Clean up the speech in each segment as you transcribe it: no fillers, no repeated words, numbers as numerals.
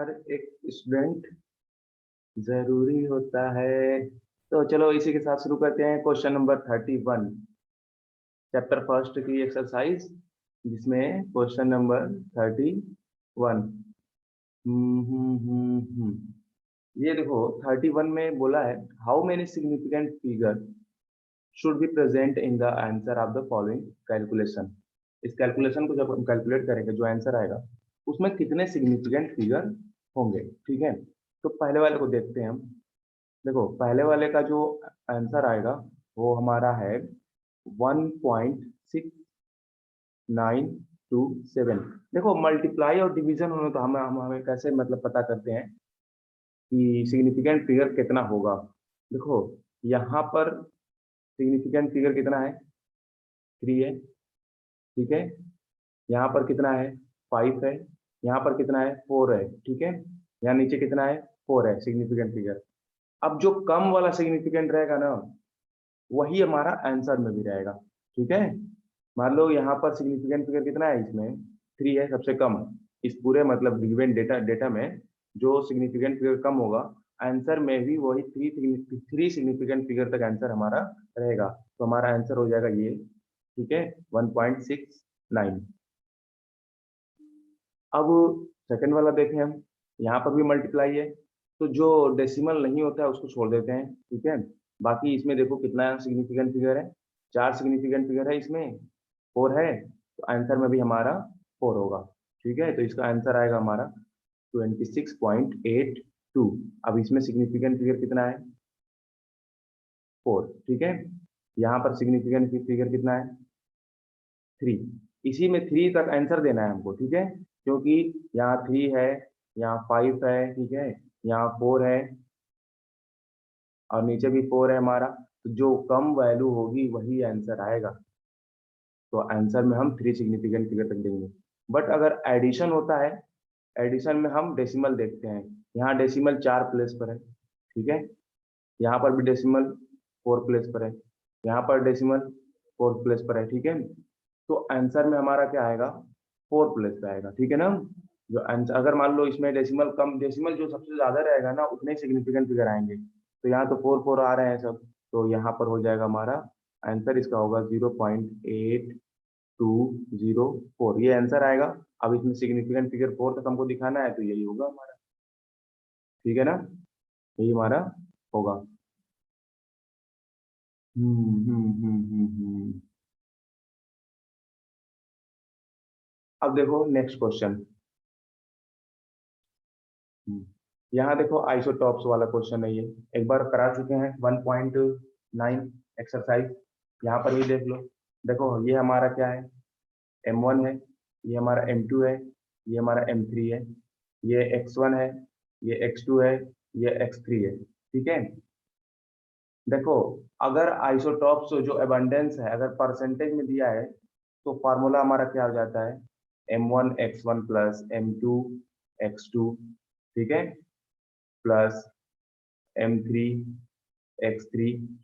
हर एक स्टूडेंट जरूरी होता है। तो चलो इसी के साथ शुरू करते हैं। क्वेश्चन नंबर 31, चैप्टर फर्स्ट की एक्सरसाइज, जिसमें क्वेश्चन नंबर 31। ये देखो 31 में बोला है, how many significant figure should be present in the answer of the following calculation. इस कैलकुलेशन को जब हम कैलकुलेट करेंगे, जो आंसर आएगा उसमें कितने सिग्निफिकेंट फिगर होंगे। ठीक है, तो पहले वाले को देखते हैं हम। देखो पहले वाले का जो आंसर आएगा वो हमारा है 1.6927। देखो मल्टीप्लाई और डिवीजन होने तो हमें कैसे मतलब पता करते हैं कि सिग्निफिकेंट फिगर कितना होगा। देखो यहाँ पर सिग्निफिकेंट फिगर कितना है, 3 है। ठीक है, यहाँ पर कितना है, 5 है। यहाँ पर कितना है, 4 है। ठीक है, यहाँ नीचे कितना है, 4 है सिग्निफिकेंट फिगर। अब जो कम वाला सिग्निफिकेंट रहेगा ना, वही हमारा आंसर में भी रहेगा। ठीक है, मान लो यहाँ पर सिग्निफिकेंट फिगर कितना है, इसमें 3 है सबसे कम। इस पूरे मतलब गिवन डेटा डेटा में जो सिग्निफिकेंट फिगर कम होगा, आंसर में भी वही थ्री सिग्निफिकेंट फिगर तक आंसर हमारा रहेगा। तो हमारा आंसर हो जाएगा ये। ठीक है, 1.69। अब सेकंड वाला देखें हम, यहाँ पर भी मल्टीप्लाई है, तो जो डेसिमल नहीं होता है उसको छोड़ देते हैं। ठीक है, बाकी इसमें देखो कितना सिग्निफिकेंट फिगर है, 4 सिग्निफिकेंट फिगर है, इसमें 4 है, तो आंसर में भी हमारा 4 होगा। ठीक है, तो इसका आंसर आएगा हमारा 26.82। अब इसमें सिग्निफिकेंट फिगर कितना है, 4। ठीक है, यहाँ पर सिग्निफिकेंट फिगर कितना है, 3। इसी में 3 तक आंसर देना है हमको। ठीक है, क्योंकि यहाँ 3 है, यहाँ 5 है, ठीक है, यहाँ 4 है और नीचे भी 4 है हमारा। तो जो कम वैल्यू होगी वही आंसर आएगा। तो आंसर में हम 3 सिग्निफिकेंट फिगर तक देंगे। बट अगर एडिशन होता है, एडिशन में हम डेसिमल देखते हैं। यहाँ डेसिमल 4 प्लेस पर है। ठीक है, यहाँ पर भी डेसिमल 4 प्लेस पर है, यहाँ पर डेसिमल 4 प्लेस पर है। ठीक है, तो आंसर में हमारा क्या आएगा, 4 प्लेस पे आएगा। ठीक है ना, जो आंसर अगर मान लो इसमें डेसिमल कम, डेसिमल जो सबसे ज्यादा रहेगा ना, उतने सिग्निफिकेंट फिगर आएंगे। तो यहाँ तो 4 4 आ रहे हैं सब, तो यहाँ पर हो जाएगा हमारा आंसर, इसका होगा 0.8204। ये आंसर आएगा। अब इसमें सिग्निफिकेंट फिगर 4 तक हमको दिखाना है, तो यही होगा हमारा। ठीक है ना, यही हमारा होगा। हम्म। अब देखो नेक्स्ट क्वेश्चन। यहाँ देखो आइसोटॉप्स वाला क्वेश्चन है ये, एक बार करा चुके हैं 1.9 एक्सरसाइज। यहाँ पर भी देख लो। देखो ये हमारा क्या है, M1 है, ये हमारा M2 है, ये हमारा M3 है, ये X1 है, ये X2 है, ये X3 है। ठीक है, देखो अगर आइसोटॉप्स जो एबंडेंस है अगर परसेंटेज में दिया है, तो फार्मूला हमारा क्या हो जाता है, M1 X1 plus M2 X2। ठीक है, plus M3 X3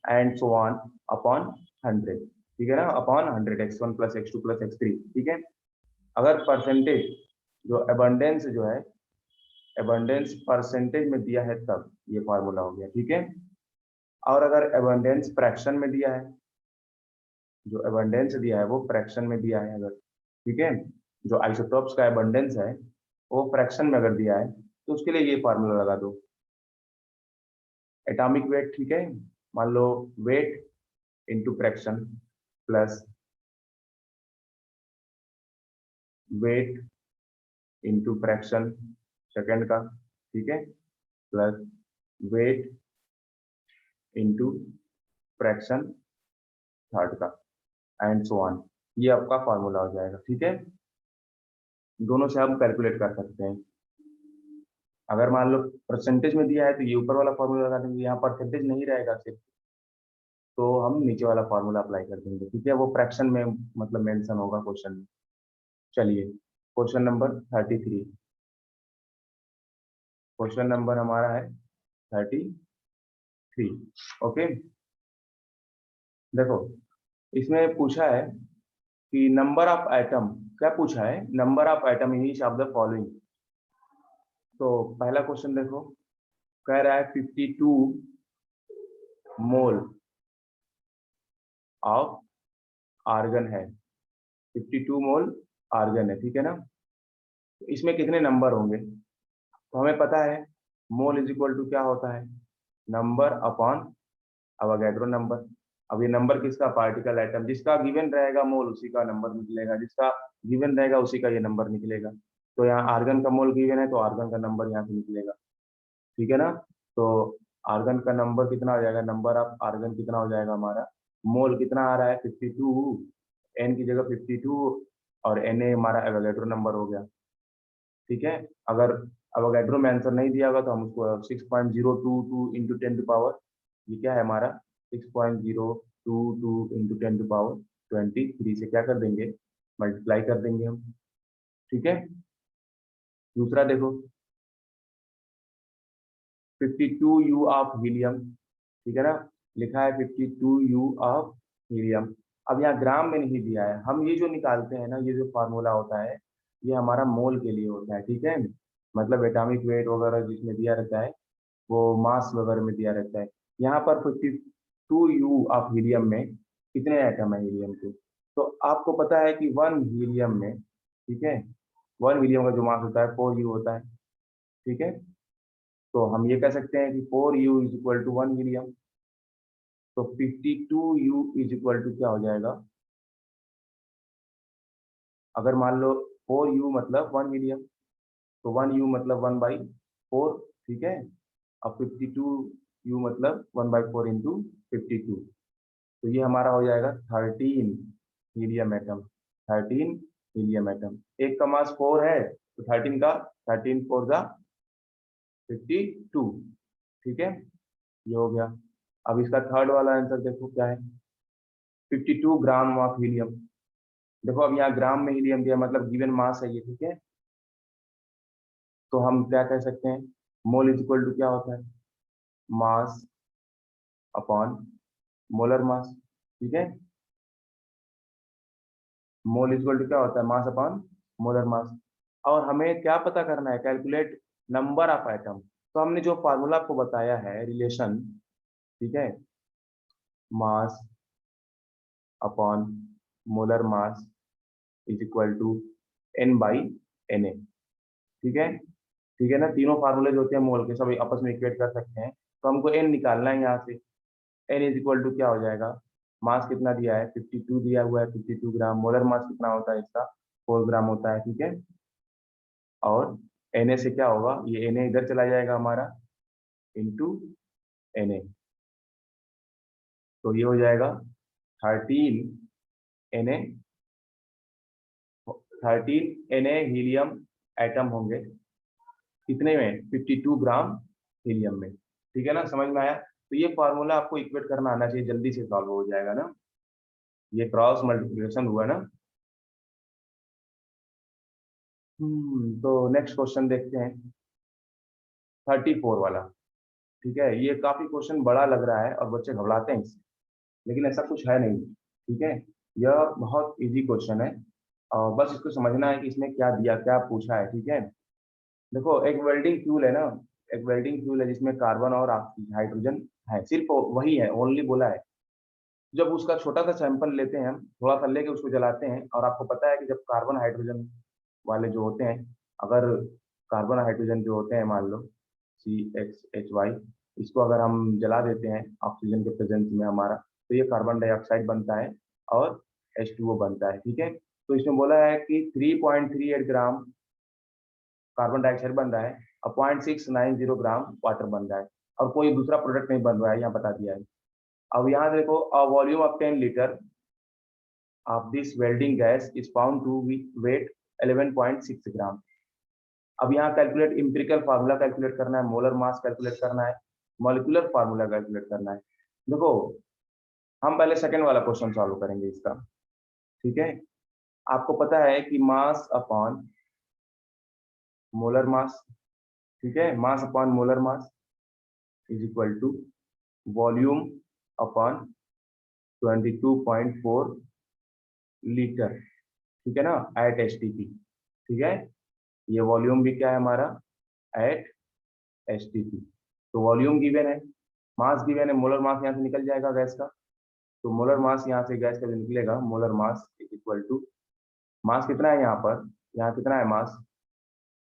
and so on upon 100। ठीक है ना, upon 100 X1 plus X2 plus X3। ठीक है, अगर परसेंटेज जो एबंडेंस जो है, एबंडेंस परसेंटेज में दिया है तब ये फार्मूला हो गया। ठीक है, और अगर एबंडेंस फ्रैक्शन में दिया है, जो एबंडेंस दिया है वो फ्रैक्शन में दिया है अगर, ठीक है, जो आइसोटॉप्स का एबंडेंस है वो फ्रैक्शन में अगर दिया है, तो उसके लिए ये फार्मूला लगा दो, एटॉमिक वेट। ठीक है, मान लो weight into fraction plus weight into fraction second का। ठीक है, plus weight into fraction third का एंड सो ऑन। ये आपका फार्मूला हो जाएगा। ठीक है, दोनों से हम कैलकुलेट कर सकते हैं। अगर मान लो परसेंटेज में दिया है तो ये ऊपर वाला फार्मूला लगा देंगे, यहाँ परसेंटेज नहीं रहेगा सिर्फ, तो हम नीचे वाला फार्मूला अप्लाई कर देंगे। ठीक है, वो फ्रैक्शन में मतलब मेंशन होगा क्वेश्चन में। चलिए क्वेश्चन नंबर 33। क्वेश्चन नंबर हमारा है 33। ओके, देखो इसमें पूछा है कि नंबर ऑफ एटम, क्या पूछा है, number of atom in each of the following. तो पहला क्वेश्चन देखो, कह रहा है 52 मोल ऑफ आर्गन है, 52 मोल आर्गन है, ठीक है ना। तो इसमें कितने नंबर होंगे, तो हमें पता है मोल इज इक्वल टू क्या होता है, नंबर अपॉन अवोगाड्रो नंबर। अब ये नंबर किसका, पार्टिकल एटम, जिसका गिवन रहेगा मोल उसी का नंबर निकलेगा, जिसका गिवन रहेगा उसी का ये नंबर निकलेगा। तो यहाँ आर्गन का मोल गिवन है तो आर्गन का नंबर यहाँ से निकलेगा, ठीक है ना। तो आर्गन का नंबर कितना हो जाएगा, नंबर ऑफ आर्गन कितना हो जाएगा हमारा, मोल कितना आ रहा है 52, एन की जगह 52 और एन ए हमारा एवोगाड्रो नंबर हो गया, ठीक है। अगर अवोगाड्रो में आंसर नहीं दिया होगा तो हम उसको 6.022 इंटू 10 टू पावर, ये क्या है हमारा 6.022 इंटू 10 टू पावर 23 से क्या कर देंगे, मल्टीप्लाई कर देंगे हम, ठीक है। दूसरा देखो 52 यू ऑफ हीलियम, ठीक है ना, लिखा है 52 यू ऑफ हीलियम। अब यहाँ ग्राम में नहीं दिया है, हम ये जो निकालते हैं ना, ये जो फार्मूला होता है ये हमारा मोल के लिए होता है, ठीक है। मतलब एटॉमिक वेट वगैरह जिसमें दिया रहता है वो मास वगैरह में दिया रहता है। यहाँ पर 52 यू ऑफ हीलियम में कितने एटम है हीलियम के, तो आपको पता है कि 1 हीलियम में, ठीक है, 1 हीलियम का जो मास होता है 4 यू होता है, ठीक है। तो हम ये कह सकते हैं कि 4 u is equal to 1 helium. तो 52 यू इज इक्वल टू क्या हो जाएगा, अगर मान लो 4 यू मतलब 1 हीलियम, तो 1 यू मतलब 1/4, ठीक है। अब 52 यू मतलब 1/4 इंटू 52, तो ये हमारा हो जाएगा 13 हीलियम एटम, 13 हीलियम एटम। एक का मास 4 है तो 13 का 13 4 जा 52, ठीक है, ये हो गया। अब इसका थर्ड वाला आंसर देखो क्या है, 52 ग्राम ऑफ हीलियम। देखो अब यहाँ ग्राम में हीलियम दिया मतलब गिवन मास है ये, ठीक है। तो हम क्या कह सकते हैं, मोल इज इक्वल टू क्या होता है, मास अपॉन मोलर मास, ठीक है। मोल इज इक्वल टू क्या होता है, मास अपॉन मोलर मास। और हमें क्या पता करना है, कैलकुलेट नंबर ऑफ एटम। तो हमने जो फार्मूला आपको बताया है रिलेशन, ठीक है, mass upon molar mass is equal to n/Na, ठीक है, ठीक है ना। तीनों फार्मूले जो होते हैं मोल के सब आपस में इक्वेट कर सकते हैं, तो हमको n निकालना है यहाँ से। n इज इक्वल टू क्या हो जाएगा, मास कितना दिया है 52 दिया हुआ है, 52 ग्राम, मोलर मास कितना होता है इसका 4 ग्राम होता है, ठीक है। और Na से क्या होगा, ये Na इधर चला जाएगा हमारा इंटू Na, तो ये हो जाएगा 13 Na, 13 Na हीलियम एटम होंगे कितने में, 52 ग्राम हीलियम में, ठीक है ना, समझ में आया। तो ये फॉर्मूला आपको इक्वेट करना आना चाहिए, जल्दी से सॉल्व हो जाएगा ना, ये क्रॉस मल्टीप्लिकेशन हुआ ना। तो नेक्स्ट क्वेश्चन देखते हैं 34 वाला, ठीक है। ये काफी क्वेश्चन बड़ा लग रहा है और बच्चे घबराते हैं इससे, लेकिन ऐसा कुछ है नहीं, ठीक है। यह बहुत इजी क्वेश्चन है और बस इसको समझना है कि इसमें क्या दिया क्या पूछा है, ठीक है। देखो एक वेल्डिंग फ्यूल है ना, एक वेल्डिंग फ्यूल है जिसमें कार्बन और हाइड्रोजन है, सिर्फ वही है, ओनली बोला है। जब उसका छोटा सा सैंपल लेते हैं हम, थोड़ा सा लेके उसको जलाते हैं, और आपको पता है कि जब कार्बन हाइड्रोजन वाले जो होते हैं, अगर कार्बन हाइड्रोजन जो होते हैं मान लो CXHY, इसको अगर हम जला देते हैं ऑक्सीजन के प्रेजेंस में हमारा, तो ये कार्बन डाइऑक्साइड बनता है और H2O बनता है, ठीक है। तो इसमें बोला है कि 3.38 ग्राम कार्बन डाइऑक्साइड बन रहा है और 0.690 ग्राम वाटर बन रहा है, और कोई दूसरा प्रोडक्ट नहीं बन रहा है, यहाँ बता दिया है। अब यहाँ देखो uh volume of 10 litre of this welding gas is found to weight 11.6 gram. अब यहाँ कैलकुलेट इम्पिरिकल फार्मूला कैलकुलेट करना है, मोलर मास कैलकुलेट करना है, मॉलिक्यूलर फार्मूला कैलकुलेट करना है। देखो हम पहले सेकंड वाला क्वेश्चन सॉल्व करेंगे इसका, ठीक है। आपको पता है कि मास अपॉन मोलर मास, ठीक है, mass upon molar mass is equal to volume upon 22.4 litre, ठीक है ना, एट STP, ठीक है। ये वॉल्यूम भी क्या है हमारा एट HTP। तो वॉल्यूम गिवन है, मास गिवन है, मोलर मास यहाँ से निकल जाएगा गैस का। तो मोलर मास यहाँ से गैस का जो निकलेगा, molar mass is equal to, mass कितना है यहाँ पर, यहाँ कितना है मास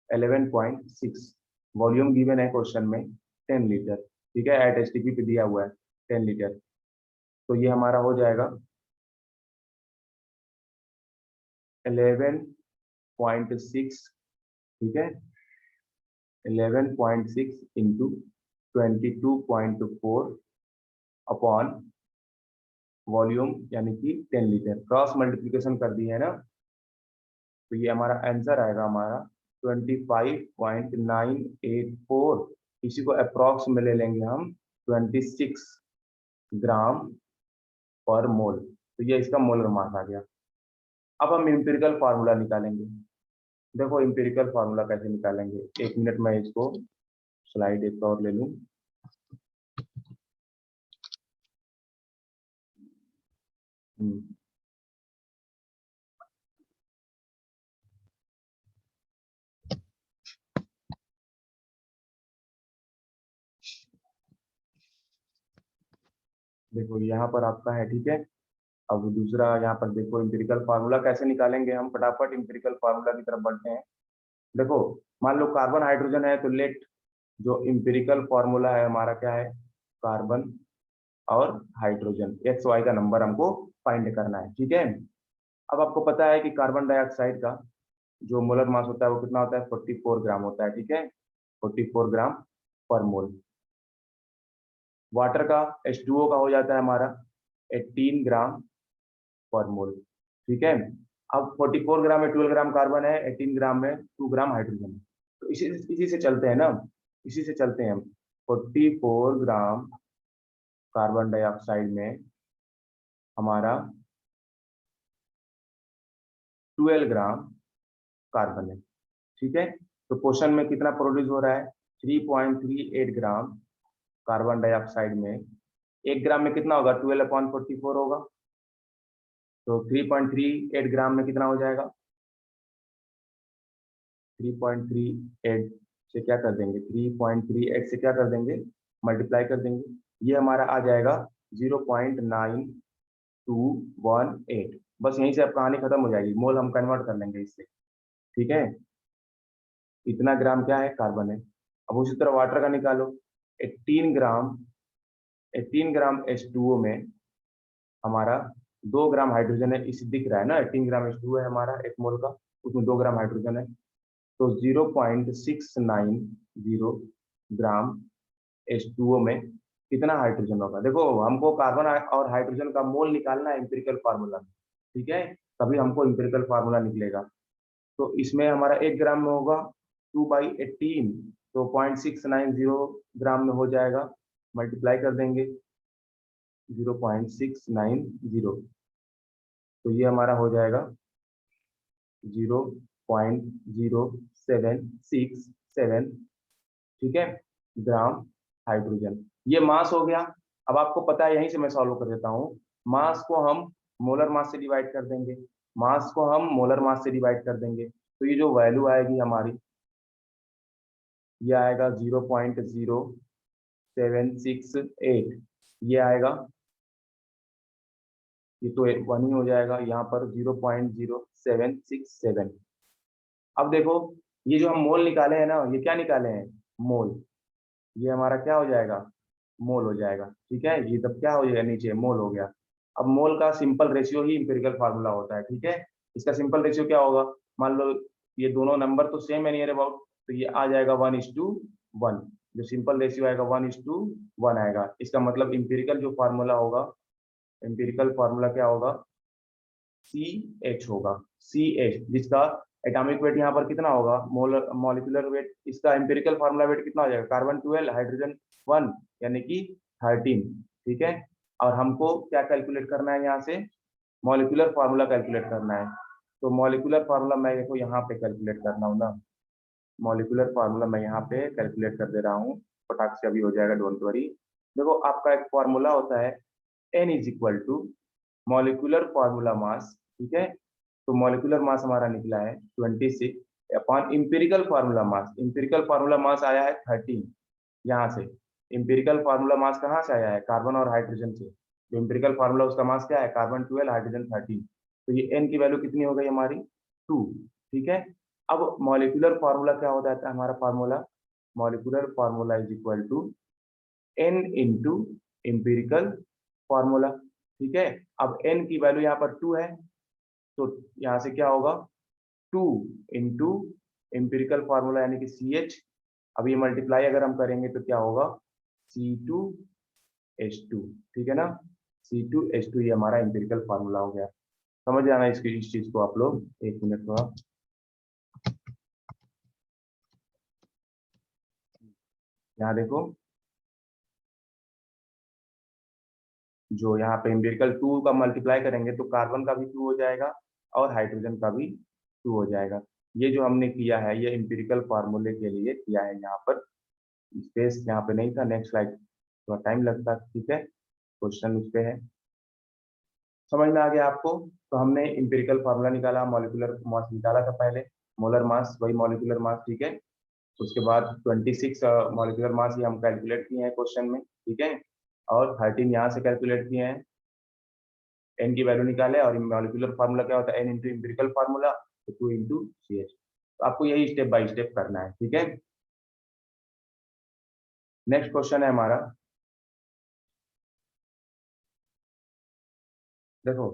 11.6, वॉल्यूम गिवन है क्वेश्चन में 10 लीटर, ठीक है, एट HTP पे दिया हुआ है 10 लीटर। तो ये हमारा हो जाएगा 11.6, ठीक है, 11.6 इंटू 22.4 अपॉन वॉल्यूम यानी कि 10 लीटर, क्रॉस मल्टीप्लिकेशन कर दिए है ना। तो ये हमारा आंसर आएगा हमारा 25.984, इसी को अप्रॉक्स में ले लेंगे हम 26 ग्राम पर मोल। तो ये इसका मोलर मास आ गया। अब हम इंपेरिकल फार्मूला निकालेंगे। देखो इंपेरिकल फार्मूला कैसे निकालेंगे, एक मिनट में इसको स्लाइड एक और ले लूं। देखो यहाँ पर आपका है, ठीक है। अब दूसरा यहाँ पर देखो इंपेरिकल फार्मूला कैसे निकालेंगे हम, फटाफट इंपेरिकल फार्मूला की तरफ बढ़ते हैं। देखो मान लो कार्बन हाइड्रोजन है, तो लेट जो इंपेरिकल फार्मूला है हमारा क्या है, कार्बन और हाइड्रोजन, एक्स वाई का नंबर हमको फाइंड करना है, ठीक है। अब आपको पता है कि कार्बन डाइऑक्साइड का जो मोलर मास होता है वो कितना होता है, 44 ग्राम होता है, ठीक है, 44 ग्राम पर मोल। वाटर का H2O का हो जाता है हमारा 18 ग्राम पर मोल, ठीक है। अब 44 ग्राम में 12 ग्राम कार्बन है, 18 ग्राम में 2 ग्राम हाइड्रोजन है। तो इसी से चलते हैं ना, इसी से चलते हैं हम। 44 ग्राम कार्बन डाइऑक्साइड में हमारा 12 ग्राम कार्बन है, ठीक है। तो क्वेश्चन में कितना प्रोड्यूस हो रहा है, 3.38 ग्राम कार्बन डाइऑक्साइड में, 1 ग्राम में कितना होगा, 12/44 होगा। तो 3.38 ग्राम में कितना हो जाएगा, 3.38 से क्या कर देंगे, 3.38 से क्या कर देंगे, मल्टीप्लाई कर देंगे। ये हमारा आ जाएगा 0.9218। बस यहीं से अब कहानी खत्म हो जाएगी, मोल हम कन्वर्ट कर लेंगे इससे, ठीक है। इतना ग्राम क्या है, कार्बन है। अब उसी तरह वाटर का निकालो, 18 ग्राम 18 ग्राम H2O में हमारा 2 ग्राम हाइड्रोजन है, इसे दिख रहा है ना, 18 ग्राम H2O है हमारा एक मोल का, उसमें 2 ग्राम हाइड्रोजन है। तो 0.690 ग्राम H2O में कितना हाइड्रोजन होगा। देखो हमको कार्बन और हाइड्रोजन का मोल निकालना है इंपेरिकल फार्मूला में, ठीक है, तभी हमको इंपेरिकल फार्मूला निकलेगा। तो इसमें हमारा 1 ग्राम में होगा 2/18, तो 0.690 ग्राम में हो जाएगा, मल्टीप्लाई कर देंगे 0.690, तो ये हमारा हो जाएगा 0.0767, ठीक है, ग्राम हाइड्रोजन। ये मास हो गया। अब आपको पता है, यहीं से मैं सॉल्व कर देता हूँ। मास को हम मोलर मास से डिवाइड कर देंगे, मास को हम मोलर मास से डिवाइड कर देंगे, तो ये जो वैल्यू आएगी हमारी, ये आएगा 0.0768, ये आएगा, ये तो 1 ही हो जाएगा, यहाँ पर 0.0767। अब देखो ये जो हम मोल निकाले हैं ना, ये क्या निकाले हैं, मोल, ये हमारा क्या हो जाएगा, मोल हो जाएगा, ठीक है। ये तब क्या हो जाएगा, नीचे मोल हो गया। अब मोल का सिंपल रेशियो ही इंपेरिकल फार्मूला होता है, ठीक है। इसका सिंपल रेशियो क्या होगा, मान लो ये दोनों नंबर तो सेम है नियर अबाउट, तो ये आ जाएगा 1:1। जो सिंपल रेशियो आएगा 1:1 आएगा। इसका मतलब इंपेरिकल जो फार्मूला होगा, इंपेरिकल फार्मूला क्या होगा, CH होगा, CH, जिसका एटॉमिक वेट यहाँ पर कितना होगा, मॉलिक्यूलर वेट, इसका एम्पिरिकल फार्मूला वेट कितना हो जाएगा, कार्बन 12 हाइड्रोजन 1, यानी कि 13, ठीक है। और हमको क्या कैलकुलेट करना है, यहाँ से मॉलिक्यूलर फार्मूला कैलकुलेट करना है। तो मॉलिक्यूलर फार्मूला मैं देखो यहाँ पे कैलकुलेट करना हूँ ना, मॉलिक्यूलर फार्मूला मैं यहाँ पे कैलकुलेट कर दे रहा हूँ, फटाक से अभी हो जाएगा, डोंट वरी। देखो आपका एक फार्मूला होता है N is equal to molecular formula mass, ठीक है। तो मॉलिक्यूलर मास हमारा निकला है 26 upon empirical formula mass. Empirical formula mass आया है 13 यहाँ से। इंपेरिकल फार्मूला मास कहाँ से आया है? कार्बन और हाइड्रोजन से। जो इंपेरिकल फार्मूला उसका मास क्या है? Carbon 12, hydrogen 13। तो ये n की वैल्यू कितनी हो गई हमारी? 2। ठीक है। अब मॉलिक्यूलर फार्मूला क्या हो जाता है हमारा? Formula molecular formula is equal to n into empirical formula. ठीक है। अब n की वैल्यू यहाँ पर 2 है, तो यहाँ से क्या होगा? 2 इंटू एम्पिरिकल फार्मूला यानी कि CH। अब ये मल्टीप्लाई अगर हम करेंगे तो क्या होगा? C2H2। ठीक है ना? C2H2 ये हमारा एम्पिरिकल फार्मूला हो गया। समझ जाना इस चीज को आप लोग। एक मिनट थोड़ा, यहाँ देखो, जो यहाँ पे एम्पिरिकल 2 का मल्टीप्लाई करेंगे तो कार्बन का भी 2 हो जाएगा और हाइड्रोजन का भी 2 हो जाएगा। ये जो हमने किया है ये एम्पिरिकल फार्मूले के लिए किया है। यहाँ पर स्पेस यहाँ पे नहीं था, नेक्स्ट स्लाइड थोड़ा टाइम लगता। ठीक है, क्वेश्चन उस पे है। समझ में आ गया आपको? तो हमने इंपेरिकल फार्मूला निकाला, मॉलिक्यूलर मास निकाला था पहले, मोलर मास वही मॉलिक्यूलर मास। ठीक है। उसके बाद 26 मॉलिक्यूलर मास ये हम कैलकुलेट किए हैं क्वेश्चन में। ठीक है। और 13 यहाँ से कैलकुलेट किए हैं, एन की वैल्यू निकाले। और मॉलिक्यूलर फार्मूला क्या होता है? एन इंटू इंपेरिकल फार्मूला, तो 2 इंटू CH। तो आपको यही स्टेप बाय स्टेप करना है। ठीक है। नेक्स्ट क्वेश्चन है हमारा, देखो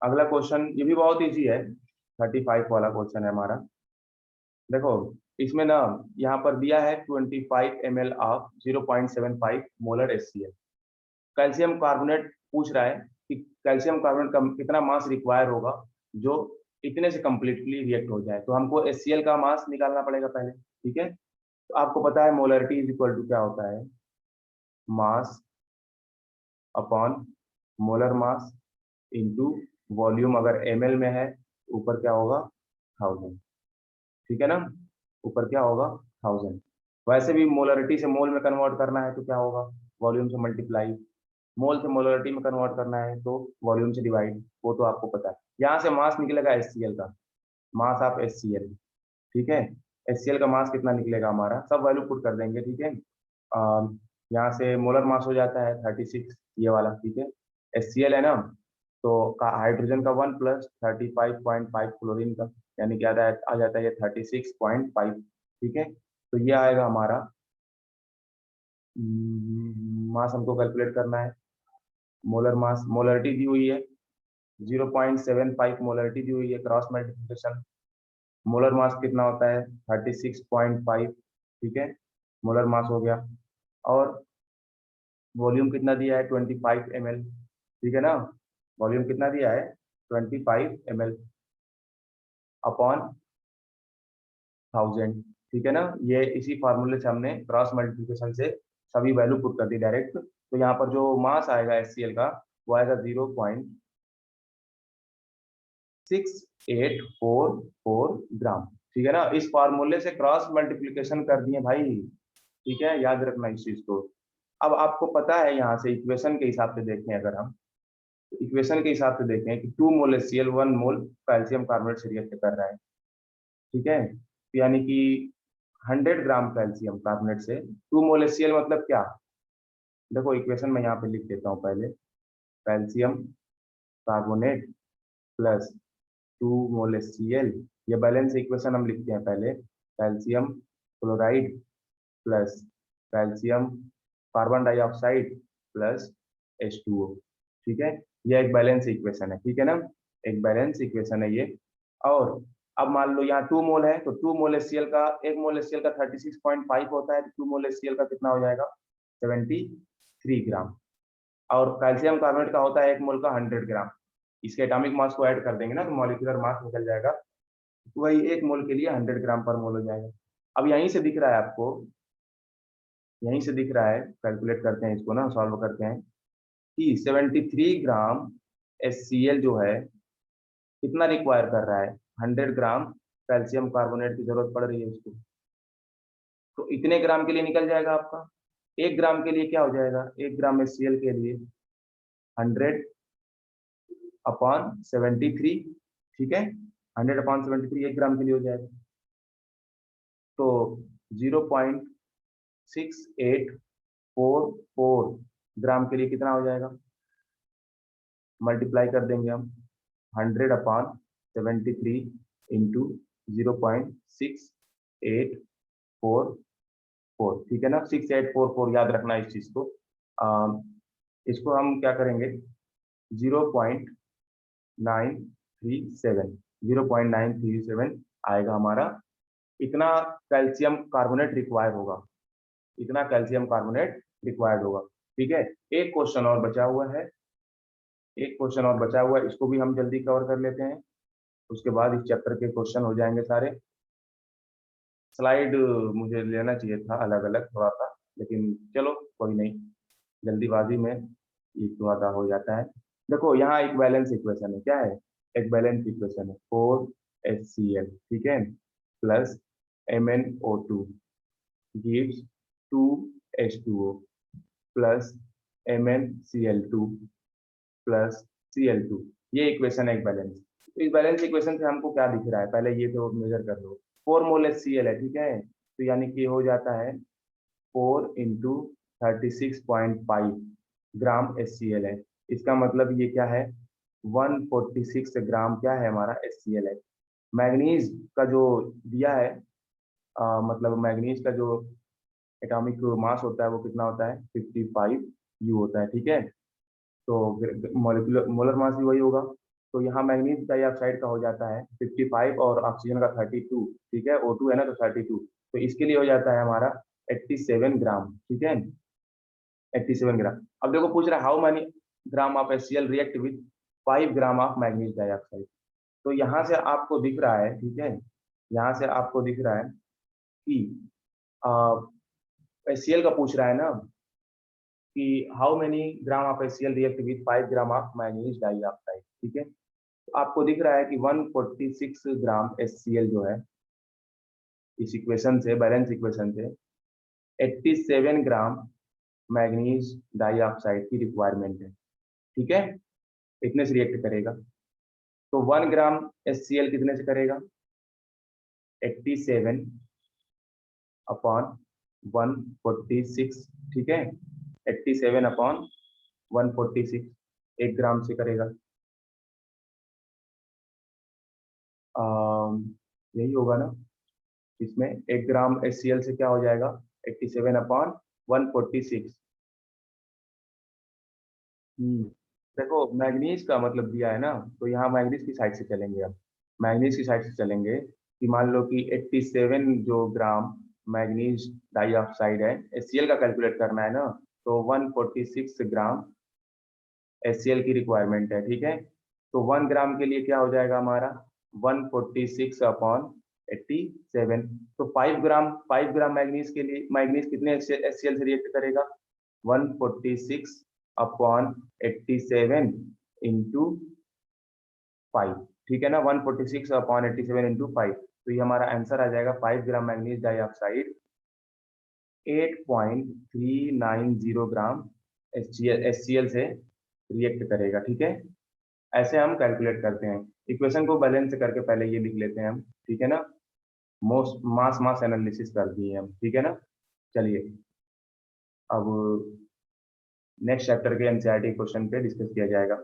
अगला क्वेश्चन ये भी बहुत इजी है, 35 वाला क्वेश्चन है हमारा। देखो इसमें ना यहाँ पर दिया है 25 ml of 0.75 molar HCl। Calcium carbonate पूछ रहा है कि कैल्शियम कार्बोनेट का कितना मास रिक्वायर होगा जो इतने से कंप्लीटली रिएक्ट हो जाए। तो हमको HCl का मास निकालना पड़ेगा पहले। ठीक है। तो आपको पता है मोलरिटी इज इक्वल टू क्या होता है? Mass upon molar mass into volume. अगर ml में है ऊपर क्या होगा? 1000। ठीक है ना? ऊपर क्या होगा? 1000। वैसे भी मोलरिटी से मोल में कन्वर्ट करना है तो क्या होगा? वॉल्यूम से मल्टीप्लाई। मोल से मोलरिटी में कन्वर्ट करना है तो वॉल्यूम से डिवाइड। वो तो आपको पता है। यहाँ से मास निकलेगा HCl का, मास ऑफ HCl। ठीक है। HCl का मास कितना निकलेगा हमारा? सब वैल्यू पुट कर देंगे। ठीक है। यहाँ से मोलर मास हो जाता है 36, ये वाला। ठीक है। HCl है ना, तो हाइड्रोजन का 1 प्लस 35.5 क्लोरीन का, यानी कि आ जाता है ये 36.5। ठीक है। तो ये आएगा हमारा मास। हमको कैलकुलेट करना है मोलर मास। मोलरिटी दी हुई है 0.75, मोलरिटी दी हुई है, क्रॉस मल्टीप्लिकेशन। मोलर मास कितना होता है? 36.5। ठीक है, मोलर मास हो गया। और वॉल्यूम कितना दिया है? 25 ml। ठीक है ना? वॉल्यूम कितना दिया है? 25 ml अपॉन 1000। ठीक है ना? ये इसी फार्मूले से हमने क्रॉस मल्टीप्लिकेशन से सभी वैल्यू पुट कर दी डायरेक्ट। तो यहाँ पर जो मास आएगा HCl का वो आएगा 0.6844 ग्राम। ठीक है ना? इस फार्मूले से क्रॉस मल्टीप्लिकेशन कर दिए भाई। ठीक है, याद रखना इस चीज को। अब आपको पता है यहाँ से इक्वेशन के हिसाब से देखें, अगर हम इक्वेशन के हिसाब से देखें कि 2 मोल HCl 1 मोल कैल्शियम कार्बोनेट से रिएक्ट कर रहा है। ठीक है। तो यानी कि 100 ग्राम कैल्शियम कार्बोनेट से 2 मोल HCl मतलब क्या? देखो इक्वेशन में यहाँ पे लिख देता हूँ पहले। कैल्शियम कार्बोनेट प्लस 2 मोल HCl, ये बैलेंस इक्वेशन हम लिखते हैं पहले। Calcium chloride plus calcium carbon dioxide plus H2O। ठीक है, यह एक बैलेंस इक्वेशन है। ठीक है ना? एक बैलेंस इक्वेशन है ये। और अब मान लो यहाँ 2 मोल है, तो 2 मोल HCl का, 1 मोल HCl का 36.5 होता है, तो 2 मोल HCl का कितना हो जाएगा? 73 ग्राम। और कैल्शियम कार्बोनेट का होता है 1 मोल का 100 ग्राम। इसके एटॉमिक मास को ऐड कर देंगे ना तो मॉलिक्यूलर मास निकल जाएगा। तो वही 1 मोल के लिए 100 ग्राम पर मोल हो जाएगा। अब यहीं से दिख रहा है आपको, यहीं से दिख रहा है, कैलकुलेट करते हैं इसको ना, सॉल्व करते हैं कि 73 ग्राम HCl जो है कितना रिक्वायर कर रहा है? 100 ग्राम कैल्शियम कार्बोनेट की जरूरत पड़ रही है उसको। तो इतने ग्राम के लिए निकल जाएगा आपका। 1 ग्राम के लिए क्या हो जाएगा? 1 ग्राम HCl के लिए 100 अपॉन 73। ठीक है, 100 अपॉन 73 1 ग्राम के लिए हो जाएगा। तो 0.6844 ग्राम के लिए कितना हो जाएगा, मल्टीप्लाई कर देंगे हम 100/73 इंटू 0.6844, ठीक है ना। 6844 याद रखना इस चीज को। इसको हम क्या करेंगे, 0.937 आएगा हमारा। इतना कैल्शियम कार्बोनेट रिक्वायर्ड होगा, इतना कैल्शियम कार्बोनेट रिक्वायर्ड होगा, ठीक है। एक क्वेश्चन और बचा हुआ है, एक क्वेश्चन और बचा हुआ है, इसको भी हम जल्दी कवर कर लेते हैं, उसके बाद इस चैप्टर के क्वेश्चन हो जाएंगे सारे। स्लाइड मुझे लेना चाहिए था अलग अलग थोड़ा सा, लेकिन चलो कोई नहीं, जल्दीबाजी में ये थोड़ा सा हो जाता है। देखो यहाँ एक बैलेंस इक्वेशन है, क्या है, एक बैलेंस इक्वेशन है 4HCl, ठीक है, plus MnO2 gives 2H2O plus MnCl2 plus Cl2। ये इक्वेशन है एक बैलेंस। तो इस बैलेंस इक्वेशन से हमको क्या दिख रहा है, पहले ये तो मेजर कर लो। 4 मोल HCl है, ठीक है, तो यानी कि हो जाता है 4 इंटू 36.5 ग्राम HCl है। इसका मतलब ये क्या है, 146 ग्राम क्या है हमारा HCl है। मैग्नीज का जो दिया है, मतलब मैग्नीज का जो एटॉमिक मास होता है वो कितना होता है, 55 U होता है, ठीक है। तो मॉलिक्यूलर मोलर मास भी वही होगा। तो यहाँ मैग्नीज डाइऑक्साइड का हो जाता है 55 और ऑक्सीजन का 32, ठीक है, O2 है ना, तो 32, तो इसके लिए हो जाता है हमारा 87 ग्राम, ठीक है, 87 ग्राम। अब देखो पूछ रहा है how many gram of HCl react with 5 gram of manganese dioxide. तो यहाँ से आपको दिख रहा है, ठीक है, यहाँ से आपको दिख रहा है कि HCl का पूछ रहा है ना कि how many gram of HCl react with 5 gram of manganese dioxide, ठीक है। तो आपको दिख रहा है कि 146 ग्राम HCl जो है, इस इक्वेशन से, बैलेंस इक्वेशन से 87 ग्राम मैग्नीज डाइऑक्साइड की रिक्वायरमेंट है, ठीक है, इतने से रिएक्ट करेगा। तो 1 ग्राम HCl कितने से करेगा, 87 अपॉन 146, ठीक है, 87 अपॉन 146 1 ग्राम से करेगा। यही होगा ना, इसमें 1 ग्राम HCl से क्या हो जाएगा, 87 अपॉन 146। देखो मैग्नीज का मतलब दिया है ना, तो यहाँ मैग्नीज की साइड से चलेंगे, अब मैग्नीज की साइड से चलेंगे कि मान लो कि 87 जो ग्राम मैग्नीज डाइऑक्साइड है, HCl का कैलकुलेट करना है ना, तो 146 ग्राम HCl की रिक्वायरमेंट है, ठीक है। तो 1 ग्राम के लिए क्या हो जाएगा हमारा, 146 अपॉन 87। तो 5 ग्राम मैग्नीज के लिए, मैग्नीज कितने HCl से रिएक्ट करेगा, 146 अपॉन 87 इंटू 5, ठीक है ना, 146 अपॉन 87 इंटू 5। तो ये हमारा आंसर आ जाएगा 5 ग्राम मैग्नीज डाइऑक्साइड 8.390 ग्राम HCl से रिएक्ट करेगा, ठीक है। ऐसे हम कैलकुलेट करते हैं। इक्वेशन को बैलेंस करके पहले ये लिख लेते हैं हम, ठीक है ना। मोस्ट मास मास एनालिसिस कर दिए हम, ठीक है ना। चलिए अब नेक्स्ट चैप्टर के एनसीईआरटी क्वेश्चन पे डिस्कस किया जाएगा।